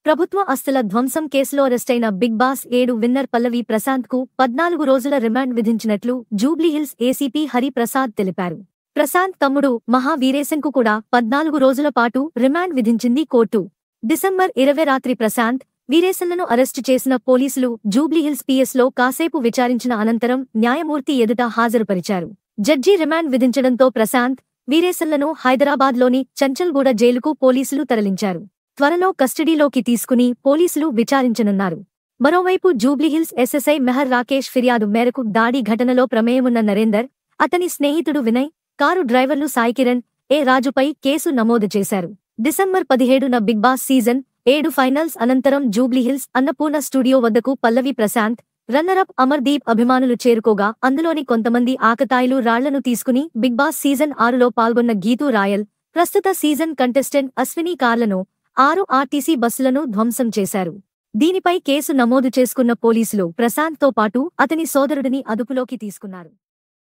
ప్రభుత్వ ఆస్తుల ధ్వంసం కేసులో అరెస్టైన బిగ్ బాస్ 7 విన్నర్ పల్లవి ప్రశాంత్కు 14 రోజుల రిమాండ్ విధించినట్లు జూబ్లీహిల్స్ ఏసీపీ హరి ప్రసాద్ తెలిపారు. ప్రశాంత్ తమ్ముడు మహా వీరేశంకు కూడా 14 రోజుల పాటు రిమాండ్ విధించింది కోర్టు. డిసెంబర్ 20 రాత్రి ప్రశాంత్, వీరేశంలను అరెస్టు చేసిన పోలీసులు జూబ్లీహిల్స్ పీఎస్లో కాసేపు విచారించిన అనంతరం న్యాయమూర్తి ఎదుట హాజరుపరిచారు. జడ్జి రిమాండ్ విధించడంతో ప్రశాంత్, వీరేశంలను హైదరాబాద్లోని చంచల్గూడ జైలుకు పోలీసులు తరలించారు. త్వరలో కస్టడీలోకి తీసుకుని పోలీసులు విచారించనున్నారు. మరోవైపు జూబ్లీహిల్స్ ఎస్ఎస్ఐ మెహర్ రాకేష్ ఫిర్యాదు మేరకు దాడి ఘటనలో ప్రమేయమున్న నరేందర్, అతని స్నేహితుడు వినయ్, కారు డ్రైవర్లు సాయికిరణ్, రాజుపై కేసు నమోదు చేశారు. డిసెంబర్ 17న బిగ్ బాస్ సీజన్ 7 ఫైనల్స్ అనంతరం జూబ్లీహిల్స్ అన్నపూర్ణ స్టూడియో వద్దకు పల్లవి ప్రశాంత్, రన్నరప్ అమర్దీప్ అభిమానులు చేరుకోగా అందులోని కొంతమంది ఆకతాయిలు రాళ్లను తీసుకుని బిగ్ బాస్ సీజన్ 6లో పాల్గొన్న గీతూ రాయల్, ప్రస్తుత సీజన్ కంటెస్టెంట్ అశ్విని కార్లను, 6 ఆర్టీసీ బస్సులను ధ్వంసం చేశారు. దీనిపై కేసు నమోదు చేసుకున్న పోలీసులు ప్రశాంత్తో పాటు అతని సోదరుడిని అదుపులోకి తీసుకున్నారు.